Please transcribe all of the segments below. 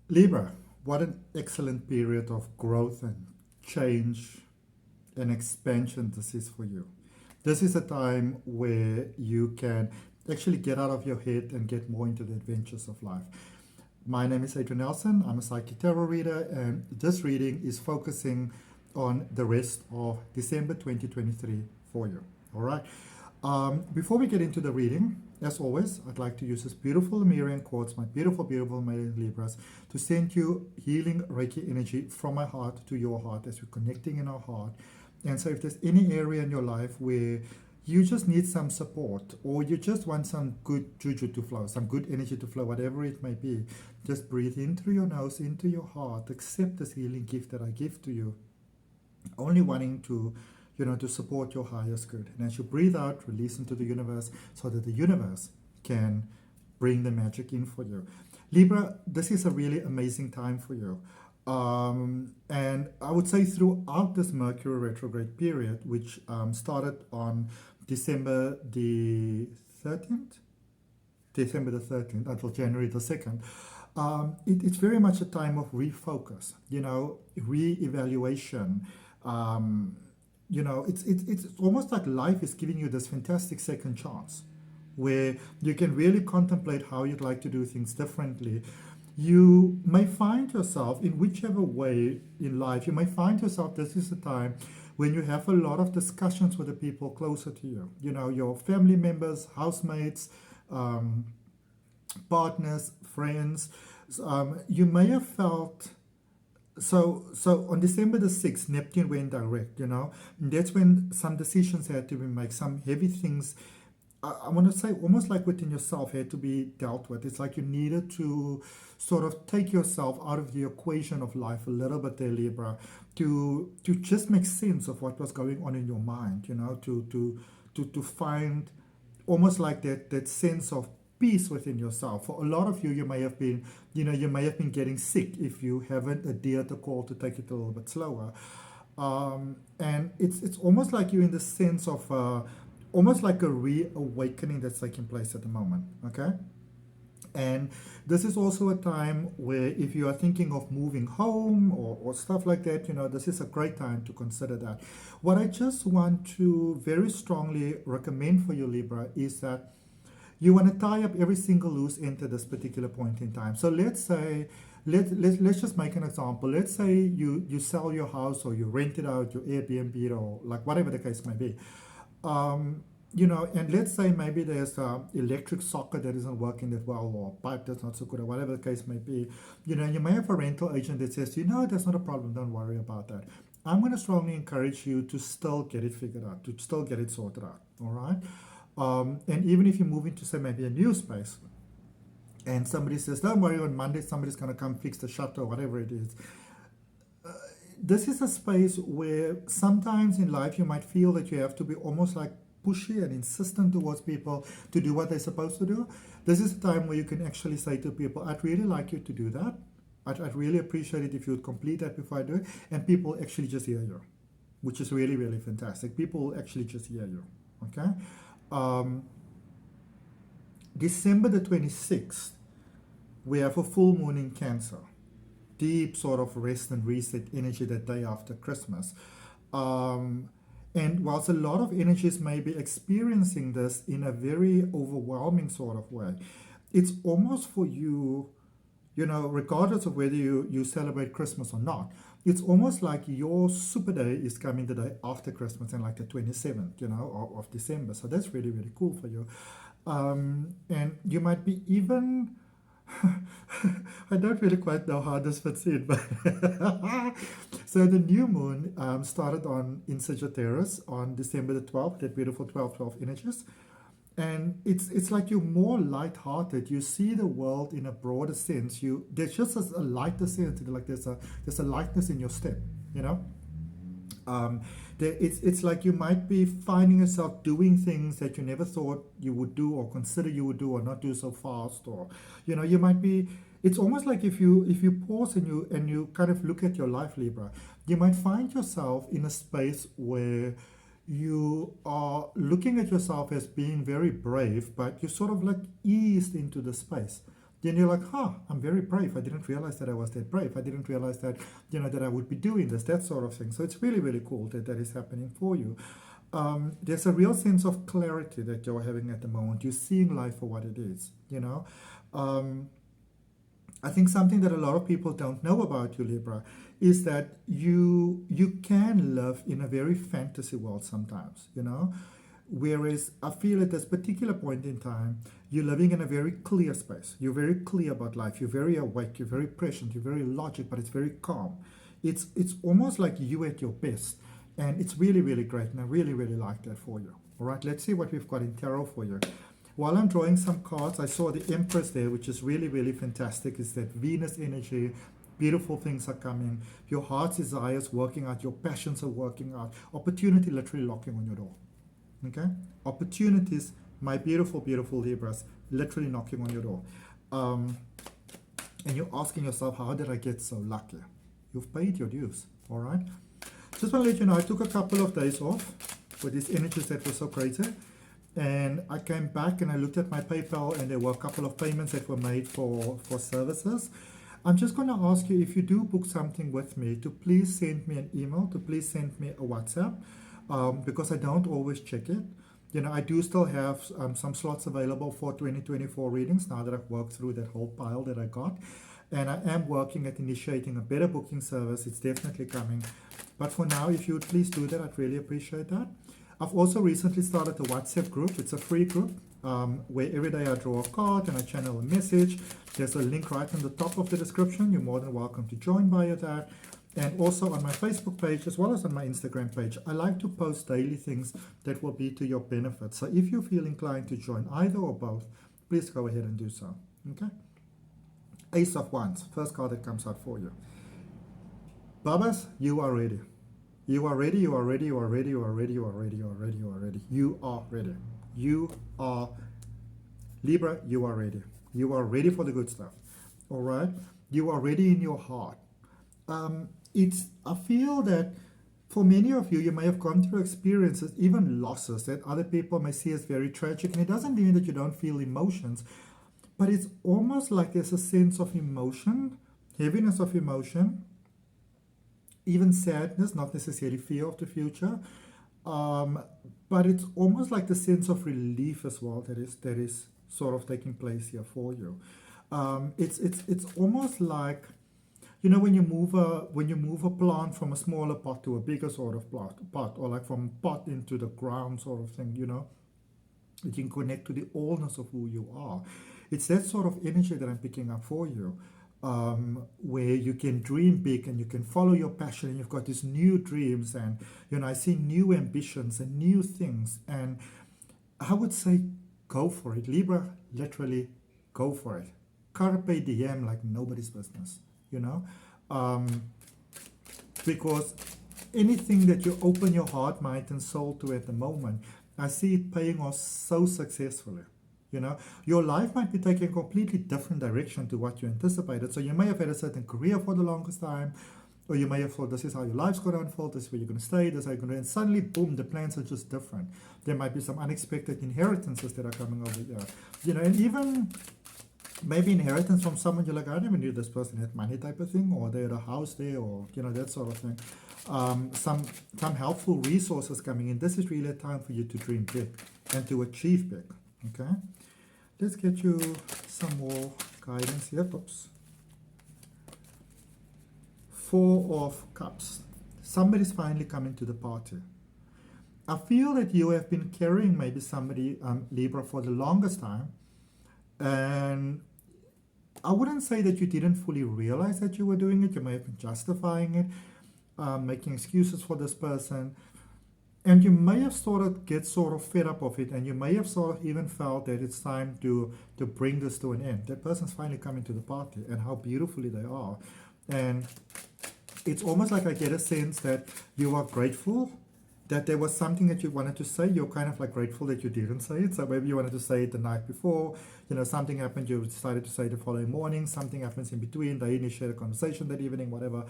Libra, what an excellent period of growth and change and expansion this is for you. This is a time where you can actually get out of your head and get more into the adventures of life. My name is Adrian Nelson. I'm a psychic tarot reader, and this reading is focusing on the rest of December 2023 for you. All right. Before we get into the reading, as always, I'd like to use this beautiful Lemurian quartz, my beautiful, beautiful Lemurian Libras, to send you healing Reiki energy from my heart to your heart as we're connecting in our heart. And so if there's any area in your life where you just need some support, or you just want some good juju to flow, some good energy to flow, whatever it may be, just breathe in through your nose, into your heart, accept this healing gift that I give to you, only wanting to to support your highest good. And as you breathe out, release into the universe so that the universe can bring the magic in for you. Libra, this is a really amazing time for you. And I would say throughout this Mercury retrograde period, which started on December the 13th, until January the 2nd, it's very much a time of refocus, re-evaluation. It's almost like life is giving you this fantastic second chance where you can really contemplate how you'd like to do things differently. You may find yourself in whichever way in life, you may find yourself, this is a time when you have a lot of discussions with the people closer to you, your family members, housemates, partners, friends. You may have felt so on December the 6th, Neptune went direct, and that's when some decisions had to be made, some heavy things, I want to say almost like within yourself, had to be dealt with. It's like you needed to sort of take yourself out of the equation of life a little bit there, Libra, to just make sense of what was going on in your mind, to find almost like that sense of peace within yourself. For a lot of you, you may have been getting sick if you haven't adhered the call to take it a little bit slower. And it's almost like you're in the sense of almost like a reawakening that's taking place at the moment, okay? And this is also a time where if you are thinking of moving home or stuff like that, this is a great time to consider that. What I just want to very strongly recommend for you, Libra, is that you want to tie up every single loose end at this particular point in time. So let's say, let's just make an example. Let's say you sell your house, or you rent it out, your Airbnb, or like whatever the case may be. And let's say maybe there's an electric socket that isn't working that well, or a pipe that's not so good, or whatever the case may be. You may have a rental agent that says, that's not a problem, don't worry about that. I'm going to strongly encourage you to still get it figured out, to still get it sorted out, all right? And even if you move into, say, maybe a new space, and somebody says, don't worry, on Monday somebody's going to come fix the shutter or whatever it is. This is a space where sometimes in life you might feel that you have to be almost like pushy and insistent towards people to do what they're supposed to do. This is a time where you can actually say to people, I'd really like you to do that. I'd really appreciate it if you would complete that before I do it. And people actually just hear you, which is really, really fantastic. People will actually just hear you, okay? December the 26th, we have a full moon in Cancer. Deep sort of rest and reset energy that day after Christmas. And whilst a lot of energies may be experiencing this in a very overwhelming sort of way, it's almost for you, regardless of whether you celebrate Christmas or not, it's almost like your super day is coming the day after Christmas, and like the 27th, of December. So that's really, really cool for you. And you might be even, I don't really quite know how this fits in, but so the new moon started in Sagittarius on December the 12th, that beautiful 12-12 energies. And it's like you're more lighthearted. You see the world in a broader sense. There's just a lighter sense. Like there's a lightness in your step. It's like you might be finding yourself doing things that you never thought you would do, or consider you would do, or not do so fast. Or you might be. It's almost like if you pause and you kind of look at your life, Libra, you might find yourself in a space where you are looking at yourself as being very brave, but you're sort of like eased into the space. then you're like, I'm very brave. I didn't realize that I was that brave. I didn't realize that, that I would be doing this, that sort of thing. So it's really, really cool that that is happening for you. There's a real sense of clarity that you're having at the moment. You're seeing life for what it is, I think something that a lot of people don't know about you, Libra, is that you can live in a very fantasy world sometimes, Whereas I feel at this particular point in time, you're living in a very clear space. You're very clear about life. You're very awake. You're very present. You're very logic, but it's very calm. It's almost like you at your best. And it's really, really great. And I really, really like that for you. All right, let's see what we've got in tarot for you. While I'm drawing some cards, I saw the Empress there, which is really, really fantastic. It's that Venus energy. Beautiful things are coming. Your heart's desires working out. Your passions are working out. Opportunity literally knocking on your door. Okay? Opportunities, my beautiful, beautiful Libras, literally knocking on your door. And you're asking yourself, how did I get so lucky? You've paid your dues. All right? Just want to let you know, I took a couple of days off with these energies that were so crazy. And I came back and I looked at my PayPal and there were a couple of payments that were made for services. I'm just going to ask you, if you do book something with me, to please send me an email, to please send me a WhatsApp, because I don't always check it. I do still have some slots available for 2024 readings now that I've worked through that whole pile that I got. And I am working at initiating a better booking service. It's definitely coming. But for now, if you would please do that, I'd really appreciate that. I've also recently started a WhatsApp group. It's a free group where every day I draw a card and I channel a message. There's a link right on the top of the description. You're more than welcome to join via that. And also on my Facebook page as well as on my Instagram page, I like to post daily things that will be to your benefit. So if you feel inclined to join either or both, please go ahead and do so. Okay? Ace of Wands, first card that comes out for you. Babas, you are ready. You are ready, you are ready, you are ready, you are ready, you are ready, you are ready, you are ready. You are ready. You are Libra, you are ready. You are ready for the good stuff. All right? You are ready in your heart. I feel that for many of you, you may have gone through experiences, even losses, that other people may see as very tragic. And it doesn't mean that you don't feel emotions, but it's almost like there's a sense of emotion, heaviness of emotion, even sadness, not necessarily fear of the future, but it's almost like the sense of relief as well that is sort of taking place here for you. It's almost like, when you move a plant from a smaller pot to a bigger sort of pot, or like from pot into the ground sort of thing, you can connect to the allness of who you are. It's that sort of energy that I'm picking up for you, where you can dream big and you can follow your passion, and you've got these new dreams, and I see new ambitions and new things, and I would say go for it. Libra, literally go for it. Carpe diem like nobody's business. Because anything that you open your heart, mind, and soul to at the moment, I see it paying off so successfully. Your life might be taking a completely different direction to what you anticipated. So you may have had a certain career for the longest time, or you may have thought this is how your life's going to unfold, this is where you're going to stay, this is how you're going to, and suddenly, boom, the plans are just different. There might be some unexpected inheritances that are coming over here. And even maybe inheritance from someone you're like, I never knew this person had money type of thing, or they had a house there, or that sort of thing. Some helpful resources coming in. This is really a time for you to dream big and to achieve big. Okay, let's get you some more guidance here. Oops. Four of Cups. Somebody's finally coming to the party. I feel that you have been carrying maybe somebody, Libra, for the longest time. And I wouldn't say that you didn't fully realize that you were doing it. You may have been justifying it, making excuses for this person. And you may have get fed up of it, and you may have even felt that it's time to bring this to an end. That person's finally coming to the party, and how beautifully they are. And it's almost like I get a sense that you are grateful that there was something that you wanted to say. You're kind of like grateful that you didn't say it. So maybe you wanted to say it the night before, something happened, you decided to say it the following morning, something happens in between, they initiate a conversation that evening, whatever.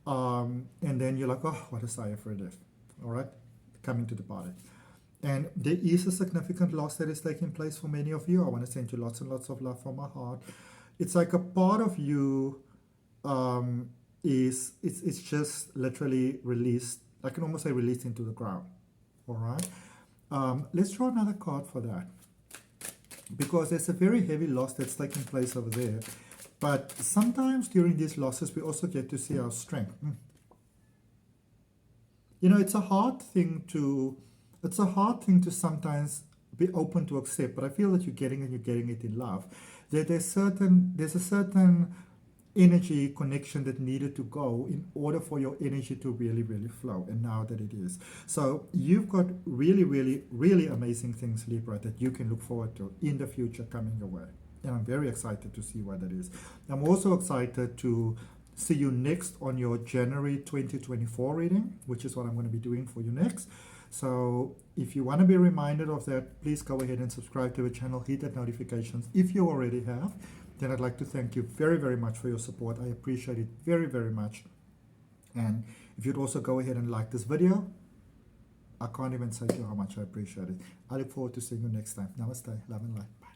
And then you're like, oh, what a sigh of relief. All right, coming to the party. And there is a significant loss that is taking place for many of you. I want to send you lots and lots of love from my heart. it's like a part of you it's just literally released. I can almost say released into the ground. All right. Let's draw another card for that, because there's a very heavy loss that's taking place over there. But sometimes during these losses, we also get to see our strength. You know, it's a hard thing to sometimes be open to accept, but I feel that you're getting it in love. There's a certain energy connection that needed to go in order for your energy to really, really flow, and now that it is. So you've got really, really, really amazing things, Libra, that you can look forward to in the future coming your way. And I'm very excited to see what that is. I'm also excited to see you next on your January 2024 reading, which is what I'm going to be doing for you next. So if you want to be reminded of that, please go ahead and subscribe to the channel, hit that notifications if you already have. Then I'd like to thank you very, very much for your support. I appreciate it very, very much. And if you'd also go ahead and like this video, I can't even say to you how much I appreciate it. I look forward to seeing you next time. Namaste, love and light. Bye.